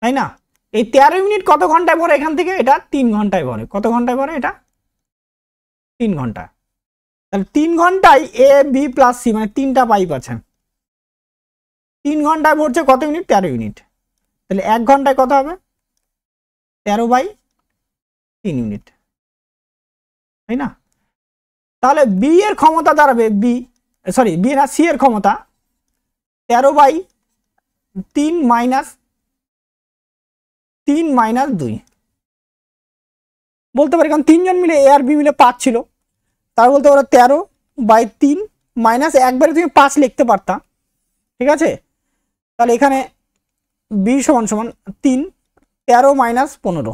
তাই না? এই 13 ইউনিট কত ঘন্টায় ভরে এখান থেকে? এটা 3 ঘন্টায় ভরে। কত ঘন্টায় ভরে এটা? 3 ঘন্টা। তাহলে 3 ঘন্টায় এ বি প্লাস সি মানে 3টা পাইপ আছে, 3 ঘন্টায় ভরছে কত ইউনিট? 13 ইউনিট। তাহলে 1 ঘন্টায় কত হবে? 13/3 ইউনিট, তাই না? তাহলে বি এর ক্ষমতা দাঁড়াবে বি না সি এর ক্ষমতা 13/3 মাইনাস 3 মাইনাস 2 বলতে পারি, কারণ 3 জন মিলে এ আর বি মিলে 5 ছিল, তার বলতে পারো 13/3 মাইনাস, একবারে তুমি 5 লিখতে পারতা, ঠিক আছে? তাহলে এখানে বি সমান সমান 3 13 মাইনাস 15,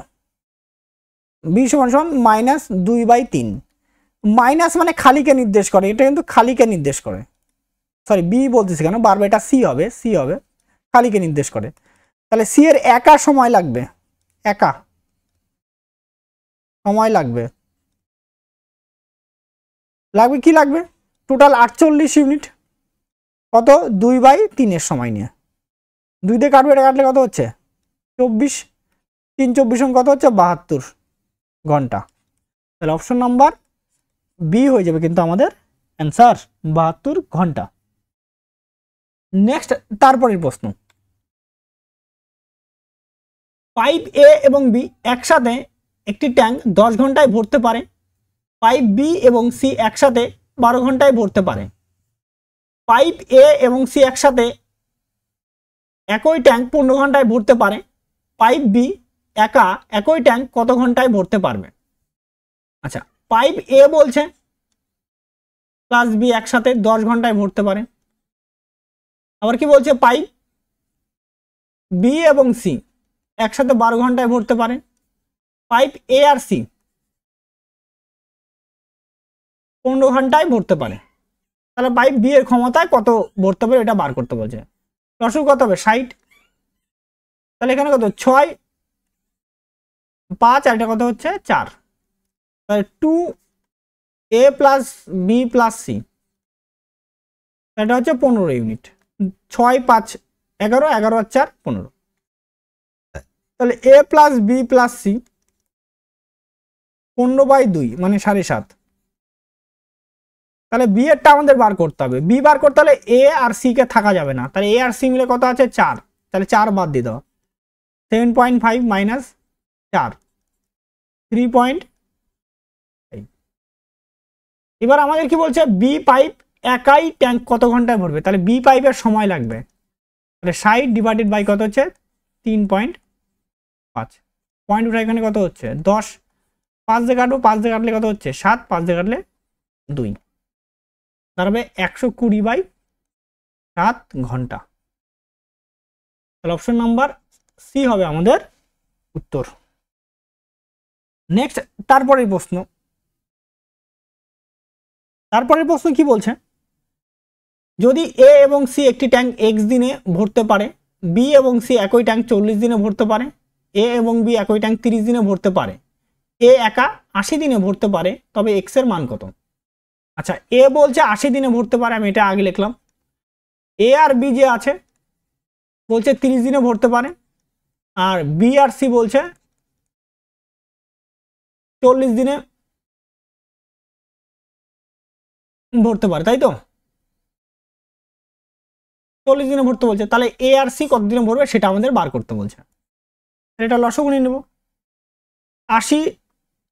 বি সমান সমান মাইনাস 2/3। মাইনাস মানে খালিকে নির্দেশ করে, এটা কিন্তু খালিকে নির্দেশ করে, সরি বি বলতেছি কেন, বারবার এটা সি হবে, খালিকে নির্দেশ করে। তাহলে সি এর একা সময় লাগবে, কি লাগবে? টোটাল 48 ইউনিট, কত? 2/3 এর সময় নিয়ে 2 দিয়ে কাটবে, এটা কাটলে কত হচ্ছে? 24, 3 24 কত হচ্ছে? 72 ঘন্টা। তাহলে অপশন নাম্বার বি হয়ে যাবে কিন্তু আমাদের অ্যান্সার, 72 ঘন্টা। নেক্সট, তারপরের প্রশ্ন, পাইপ এ এবং বি একসাথে একটি ট্যাঙ্ক 10 ঘন্টায় ভরতে পারে, পাইপ বি এবং সি একসাথে 12 ঘন্টায় ভরতে পারে। পাইপ এ এবং সি একসাথে একই ট্যাঙ্ক 15 ঘন্টায় ভরতে পারে, পাইপ বি একা একই ট্যাঙ্ক কত ঘন্টায় ভরতে পারবে? আচ্ছা, পাইপ এ বলছে প্লাস বি একসাথে 10 ঘন্টায় ভরতে পারে, আবার কি বলছে? পাইপ বি এবং সি একসাথে 12 ঘন্টায় ভরতে পারে, পাইপ এ আর সি 15 ঘন্টায় ভরতে পারে। তাহলে পাইপ বি এর ক্ষমতায় কত ভরতে পারে এটা বার করতে বলছে। লসাগু কত হবে? 60। তাহলে এখানে কত? 6 5 আর এটা কত হচ্ছে? 4। তাহলে 2a plus B plus C, এটা হচ্ছে 15 ইউনিট। 6 5 11, 11 আর 4 15। তাহলে এ প্লাস বি প্লাস সি 15/2 মানে 7.5। তাহলে বি এরটা আমাদের বার করতে হবে, বি বার করতে হলে এ আর সি কে থাকা যাবে না, তাহলে এ আর সি মিলে কত আছে? 4, তাহলে 4 বাদ দিয়ে দাও, 7.5 মাইনাস 4 3.8। এবার আমাদের কি বলছে? বি পাইপ একাই ট্যাঙ্ক কত ঘন্টায় ভরবে, তাহলে বি পাইপের সময় লাগবে, তাহলে 60 ডিভাইডেড বাই কত হচ্ছে? 3.5। পয়েন্ট উঠা এখানে কত হচ্ছে? 10। 5 দিয়ে কাটবো, 5 দিয়ে কাটলে কত হচ্ছে? 7, 5 দিয়ে কাটলে 2, দাঁড়াবে 120/7 ঘন্টা। তাহলে অপশন নাম্বার সি হবে আমাদের উত্তর। নেক্সট, তারপরের প্রশ্ন কি বলছে? যদি এ এবং সি একটি ট্যাঙ্ক x দিনে ভরতে পারে, বি এবং সি একই ট্যাঙ্ক 40 দিনে ভরতে পারে, এ এবং বি একই ট্যাঙ্ক 30 দিনে ভরতে পারে, এ একা 80 দিনে ভরতে পারে, তবে x এর মান কত? আচ্ছা, এ বলছে 80 দিনে ভরতে পারে, আমি এটা আগে লিখলাম। এ আর বি যে আছে বলছে 30 দিনে ভরতে পারে, আর বি আর সি বলছে 40 দিনে ভরতে পারে, তাই তো? 40 দিনে ভরতে বলছে, তাহলে এ আর সি কত দিনে ভরবে সেটা আমাদের বার করতে বলছে। এটা লসাগু নিয়ে নেব, 80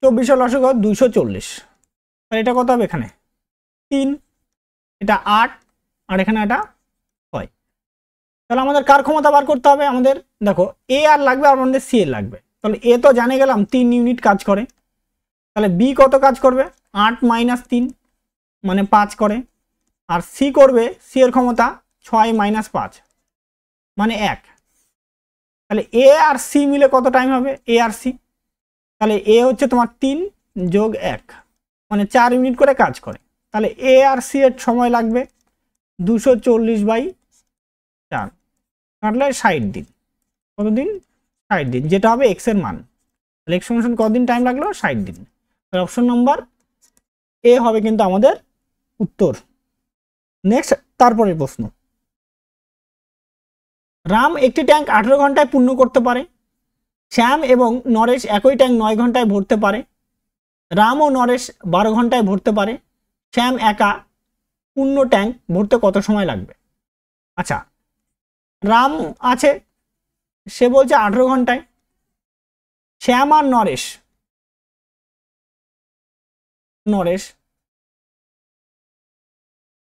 24 লসাগু 240, তাহলে এটা কত হবে? এখানে 3, এটা 8 আর এখানে এটা 6। তাহলে আমাদের কার ক্ষমতা বার করতে হবে? আমাদের দেখো এ আর লাগবে আর আমাদের সি এর লাগবে। তাহলে এ তো জানে গেলাম 3 ইউনিট কাজ করে, তাহলে বি কত কাজ করবে? 8 - 3 মানে 5 করে, আর সি করবে, সি এর ক্ষমতা 6 - 5 মানে 1। তাহলে এ আর সি মিলে কত টাইম হবে, এ আর সি? তাহলে এ হচ্ছে তোমার 3 যোগ 1 মানে 4 ইউনিট করে কাজ করে। তাহলে এ আর সি এর সময় লাগবে 240/4 কাটলে 60 দিন। কতদিন? 60 দিন, যেটা হবে এক্স এর মান। তাহলে এক্স ফাংশন কতদিন টাইম লাগলো? 60 দিন। তাহলে অপশন নম্বর এ হবে কিন্তু আমাদের উত্তর। নেক্সট, তারপরের প্রশ্ন, রাম একটি ট্যাঙ্ক 18 ঘন্টায় পূর্ণ করতে পারে, শ্যাম এবং নরেশ একই ট্যাঙ্ক 9 ঘন্টায় ভরতে পারে, রাম ও নরেশ 12 ঘন্টায় ভরতে পারে, শ্যাম একা পূর্ণ ট্যাঙ্ক ভরতে কত সময় লাগবে? আচ্ছা, রাম আছে, সে বলছে 18 ঘন্টায়, শ্যাম আর নরেশ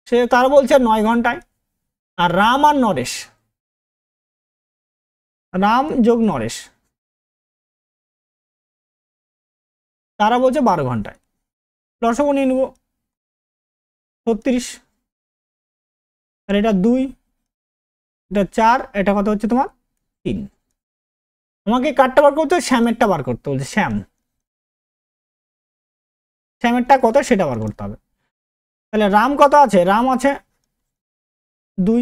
সে তারা বলছে 9 ঘন্টায়, আর রাম আর নরেশ, রাম যোগ নরেশ তারা বলছে 12 ঘন্টায়। লসগু নিয়ে নেব 36, আর এটা 2, এটা 4, এটা কত হচ্ছে তোমার 3। আমাকে কারটা বার করতে হবে, শ্যামেরটা বার করতে বলছে, শ্যামেরটা কত সেটা বার করতে হবে। তাহলে রাম কত আছে? রাম আছে 2,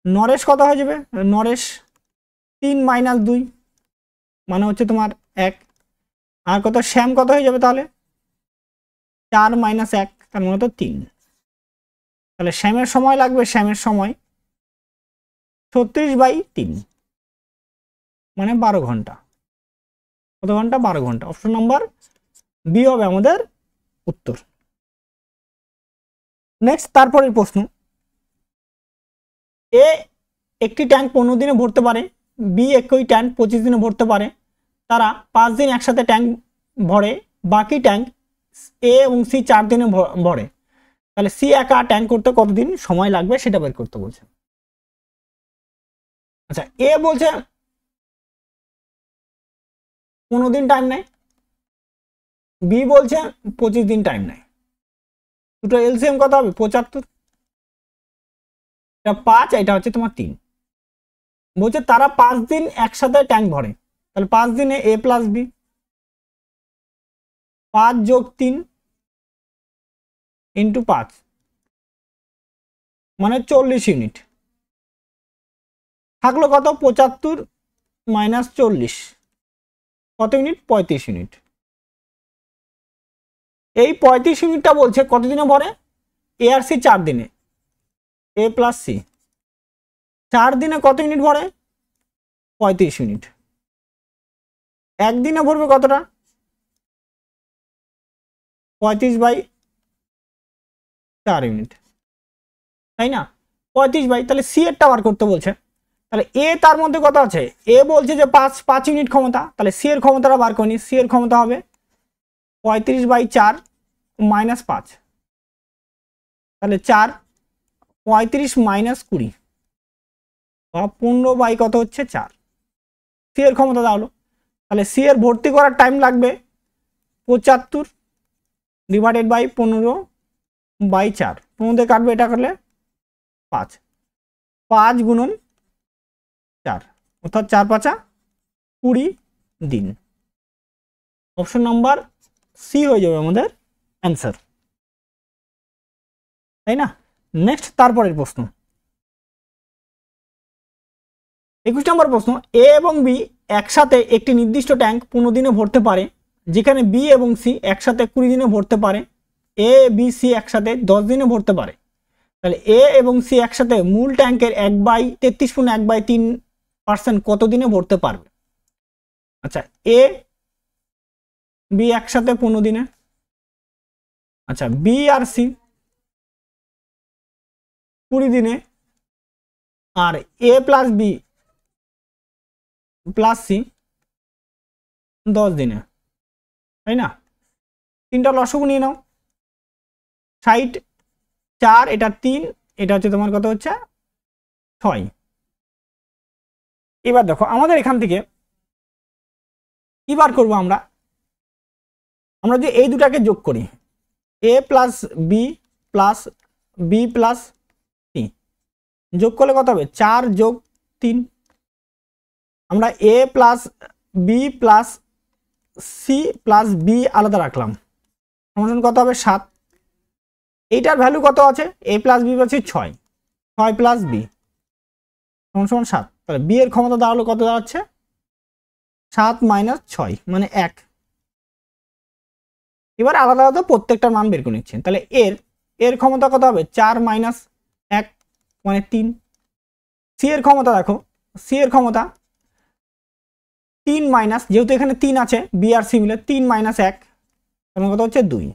নরেশ কত হয়ে যাবে? নরেশ 3 - 2 মানে হচ্ছে তোমার 1, আর কত শ্যাম কত হয়ে যাবে তাহলে? 4 - 1 তার মানে তো 3। তাহলে শ্যামের সময় লাগবে, শ্যামের সময় 36/3 মানে 12 ঘন্টা। কত ঘন্টা? 12 ঘন্টা। অপশন নাম্বার বি হবে আমাদের উত্তর। নেক্সট, তারপরের প্রশ্ন, এ একটি ট্যাঙ্ক 15 দিনে ভরতে পারে, বি একই ট্যাঙ্ক 25 দিনে ভরতে পারে, তারা 5 দিন একসাথে ট্যাঙ্ক ভরে, বাকি ট্যাঙ্ক এ এবং সি 4 দিনে ভরে। তাহলে সি একা ট্যাঙ্ক করতে কতদিন সময় লাগবে সেটা বের করতে বলছে। আচ্ছা, এ বলছে 15 দিন টাইম নেয়, বি বলছে 25 দিন টাইম নেয়। দুটো এলসিএম কত হবে? 75। এটা 5, এটা হচ্ছে তোমার 3। বলছে তারা 5 দিন একসাথে ট্যাঙ্ক ভরে, তাহলে 5 দিনে এ প্লাস বি, 5 যোগ 3 ইন্টু 5 মানে 40 ইউনিট। থাকলো কত? 75 - 40 কত ইউনিট? 35 ইউনিট। এই 35 ইউনিটটা বলছে কত দিনে ভরে? এ আর সি 4 দিনে, এ প্লাস সি 4 দিনে কত ইউনিট ভরে? 35 ইউনিট। একদিনে ভরবে কতটা? 35/4 ইউনিট, তাই না? 35 তাহলে সি এরটা বার করতে বলছে। তাহলে এ তার মধ্যে কত আছে? এ বলছে যে 5 ইউনিট ক্ষমতা, তাহলে সি এর ক্ষমতাটা বার করি। সি এর ক্ষমতা হবে 35/4 - 5, তাহলে 4, 35 - 20 বা 15 কত হচ্ছে 4। সি এর ক্ষমতা দাঁড়ালো। তাহলে সি এর ভর্তি করার টাইম লাগবে 75 ডিভাইডেড বাই 15/4, 15 দিয়ে কাটবে, এটা কাটলে 5, 5 গুণন 4 অর্থাৎ 4 × 5 = 20 দিন। অপশন নাম্বার সি হয়ে যাবে আমাদের অ্যান্সার, তাই না? নেক্সট, তারপরের প্রশ্ন, 21 নম্বর প্রশ্ন, এ এবং বি একসাথে একটি নির্দিষ্ট ট্যাঙ্ক 15 দিনে ভরতে পারে, যেখানে বি এবং সি একসাথে 20 দিনে ভরতে পারে, এ বি সি একসাথে 10 দিনে ভরতে পারে। তাহলে এ এবং সি একসাথে মূল ট্যাঙ্কের 1/33.1/3% কত দিনে ভরতে পারবে? আচ্ছা, এ বি একসাথে 15 দিনে, আচ্ছা বি আর সি 20 দিনে, আর এ প্লাস বি প্লাস সি 10 দিনে, তাই না? তিনটা লসগু নিয়ে নাও, 60, 4, এটা 3, এটা হচ্ছে তোমার কত হচ্ছে 6। এবার দেখো আমাদের এখান থেকে কি বার করবো আমরা? আমরা যদি এই দুটাকে যোগ করি, a plus B plus B plus C, যোগ করলে কত হবে 4 যোগ 3। আমরা a plus B plus C plus B আলাদা রাখলাম, সমান কত হবে 7। এইটার ভ্যালু কত আছে, a প্লাস বি হচ্ছে 6, 6 প্লাস বি সমান 7। তাহলে বি এর ক্ষমতা দাঁড়ালো কত দাঁড়াচ্ছে 7 মাইনাস 6 মানে 1। এবার আলাদা আলাদা প্রত্যেকটা মান বের করে নিচ্ছেন। তাহলে এর ক্ষমতা কত হবে 4 মাইনাস 1 মানে 3। সি এর ক্ষমতা দেখো, সি এর ক্ষমতা 3 মাইনাস, যেহেতু এখানে 3 আছে বি আর সি মিলে 3 মাইনাস 1 তখন কত হচ্ছে 2।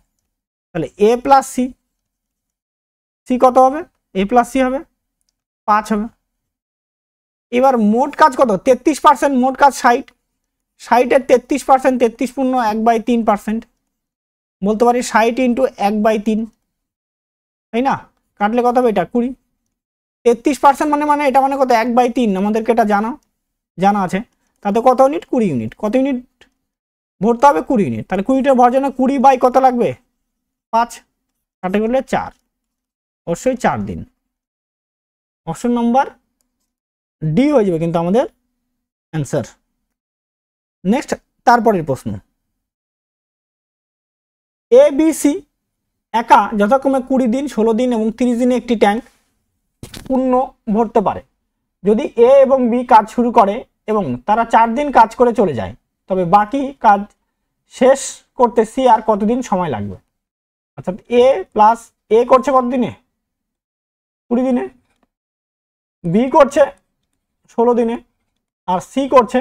তাহলে এ প্লাস সি, সি কত হবে এ প্লাস সি হবে 5 হবে। এবার মোট কাজ কত 33%, মোট কাজ 60, 60-এর 33%, 33 পূর্ণ 1/3%, বলতে পারি 60 ইন্টু 1/3, তাই না? কাটলে কত হবে এটা 20। 33% মানে এটা মানে কত 1/3, আমাদেরকে এটা জানা আছে। তাতে কত ইউনিট 20 ইউনিট। কত ইউনিট ভরতে হবে 20 ইউনিট। তাহলে 20 ইউনিটের ভর জন্য 20 বাই কত লাগবে 5, কাটে করলে 4, অবশ্যই 4 দিন। অপশন নম্বর ডি হয়ে যাবে কিন্তু আমাদের অ্যান্সার। নেক্সট তারপরের প্রশ্ন, এ বি সি একা যথাক্রমে 20 দিন, 16 দিন এবং 30 দিনে একটি ট্যাঙ্ক পূর্ণ ভরতে পারে। যদি এ এবং বি কাজ শুরু করে এবং তারা 4 দিন কাজ করে চলে যায়, তবে বাকি কাজ শেষ করতে সি আর কতদিন সময় লাগবে? অর্থাৎ এ করছে কত দিনে 20 দিনে, বি করছে 16 দিনে আর সি করছে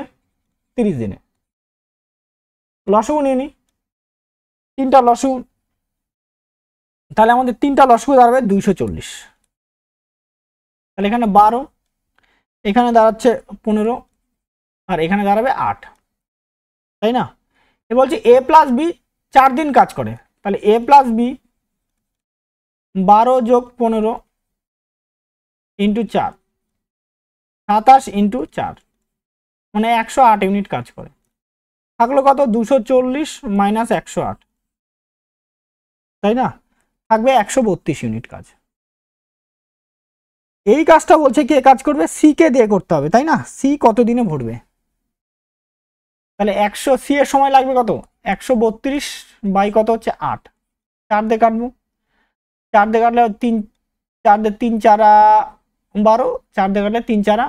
30 দিনে। লসগু নিয়ে নিই, 3টা লসগু, তাহলে আমাদের 3টা লসগু দাঁড়াবে 240। তাহলে এখানে 12, এখানে দাঁড়াচ্ছে 15 আর এখানে দাঁড়াবে 8, তাই না? এ বলছে এ প্লাস বি 4 দিন কাজ করে, তাহলে এ প্লাস বি 12 যোগ 15 ইন্টু 4, 27 ইন্টু 4 মানে 108 ইউনিট কাজ করে। থাকলো কত 240 মাইনাস 108, তাই না? থাকবে 132 ইউনিট কাজ। এই কাজটা বলছে কে কাজ করবে, সি কে দিয়ে করতে হবে, তাই না? সি কত দিনে ভরবে? তাহলে 100, সি এর সময় লাগবে কত 132 বাই কত হচ্ছে 8, 4 দিয়ে কাটবো, 4 দিয়ে কাটলে 3, 4 দিয়ে 3 4 12, 4 দিয়ে কাটলে 3 4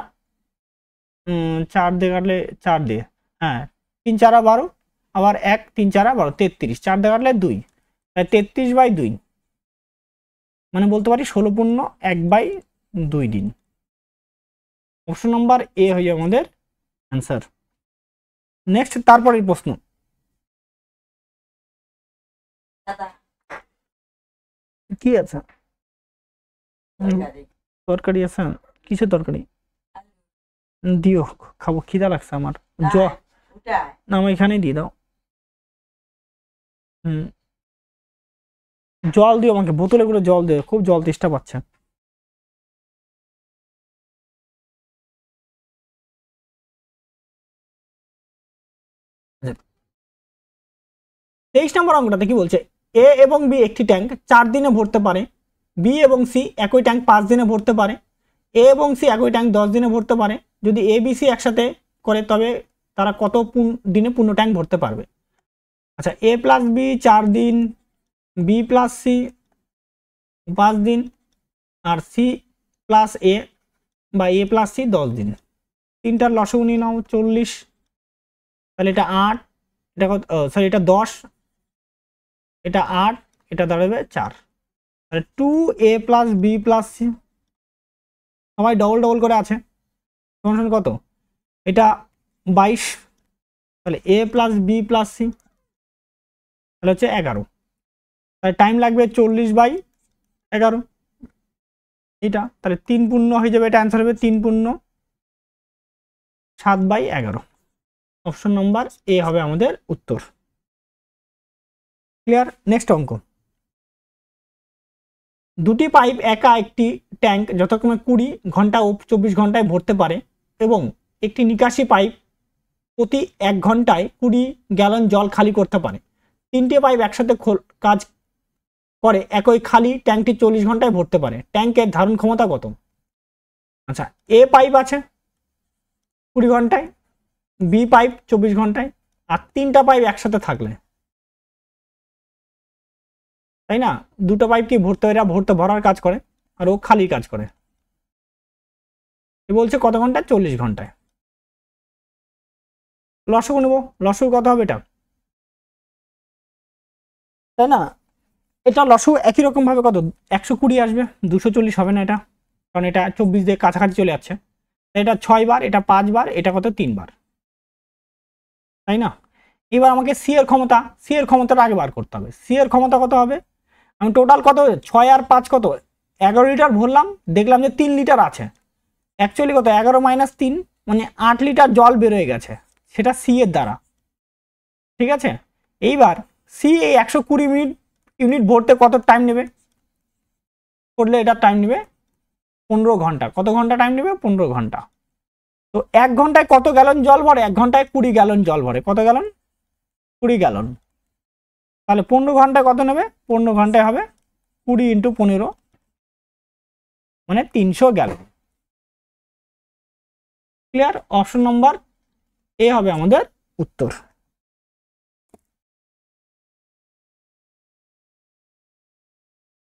4 দিয়ে কাটলে 4 দিয়ে, হ্যাঁ 3 4 12, আবার 1 3 4 12, 33, 4 দিয়ে কাটলে 2, তাই 33/2 মানে বলতে পারি 16 পূর্ণ 1/2 দিন। অপশন নাম্বার এ হয়ে আমাদের অ্যান্সার। নেক্সট তারপরের প্রশ্ন, কি আছে তরকারি আছে, কিসের তরকারি দিও, খাবো, খিদা লাগছে আমার। না আমার এখানেই দিয়ে দাও। জল দিও আমাকে, বোতলে করে জল দিও, খুব জল তেষ্টা পাচ্ছে। তেইশ নম্বর অঙ্কটাতে কি বলছে, এ এবং বি একটি ট্যাঙ্ক 4 দিনে ভরতে পারে, বি এবং সি একই ট্যাঙ্ক 5 দিনে ভরতে পারে, এ এবং সি একই ট্যাঙ্ক 10 দিনে ভরতে পারে। যদি এ বি সি একসাথে করে তবে তারা কত দিনে পূর্ণ ট্যাঙ্ক ভরতে পারবে? আচ্ছা, এ প্লাস বি 4 দিন, বি প্লাস সি 5 দিন আর সি প্লাস এ বা এ প্লাস সি 10 দিন। 3টার লসগু নিয়ে নাও 40, তাহলে এটা 8, এটা কত, সরি এটা 10, এটা 8, এটা দাঁড়াবে 4, তাহলে 2a plus B plus C, সবাই ডবল ডবল করে আছে, সমান কত এটা 22, তাহলে a plus B plus C তাহলে হচ্ছে 11, তাহলে টাইম লাগবে 40/11 এটা, তাহলে 3 পূর্ণ হয়ে যাবে, এটা অ্যান্সার হবে 3 পূর্ণ 7/11। অপশন নাম্বার এ হবে আমাদের উত্তর। ক্লিয়ার? নেক্সট অঙ্ক, দুটি পাইপ একা একটি ট্যাঙ্ক যথাক্রমে 20 ঘন্টা ও 24 ঘন্টায় ভরতে পারে এবং একটি নিকাশি পাইপ প্রতি 1 ঘন্টায় 20 গ্যালন জল খালি করতে পারে। তিনটে পাইপ একসাথে কাজ করে একই খালি ট্যাঙ্কটি 40 ঘন্টায় ভরতে পারে। ট্যাঙ্কের ধারণ ক্ষমতা কত? আচ্ছা, এ পাইপ আছে 20 ঘন্টায়, বি পাইপ 24 ঘন্টায়, আর তিনটা পাইপ একসাথে থাকলে, তাই না, দুটো পাইপ কি ভরার কাজ করে আর ও খালির কাজ করে। এ বলছে কত ঘন্টায়? 40 ঘন্টায়। লসগু নেব, লসগু কত হবে এটা, তাই না? এটা লসগু একই রকম ভাবে কত 120 আসবে, 240 হবে না এটা, কারণ এটা 24 দিয়ে কাছাকাছি চলে যাচ্ছে। এটা 6 বার, এটা 5 বার, এটা কত 3 বার, তাই না? এবার আমাকে সি এর ক্ষমতাটা আগে বার করতে হবে। সি এর ক্ষমতা কত হবে? আমি টোটাল কত 6 আর 5 কত 11 লিটার ভরলাম, দেখলাম যে 3 লিটার আছে, অ্যাকচুয়ালি কত 11 মাইনাস 3 মানে 8 লিটার জল বেরোয় গেছে, সেটা সি এর দ্বারা, ঠিক আছে? এইবার সি এই 120 ইউনিট ভরতে কত টাইম নেবে করলে, এটা টাইম নেবে 15 ঘন্টা। কত ঘন্টা টাইম নেবে? 15 ঘন্টা। তো 1 ঘন্টায় কত গ্যালন জল ভরে? 1 ঘন্টায় 20 গ্যালন জল ভরে। কত গ্যালন? 20 গ্যালন। তাহলে 15 ঘন্টায় কত নেবে? 15 ঘন্টায় হবে 20 × 15 মানে 300 গ্যালন। ক্লিয়ার? অপশন নম্বর এ হবে আমাদের উত্তর।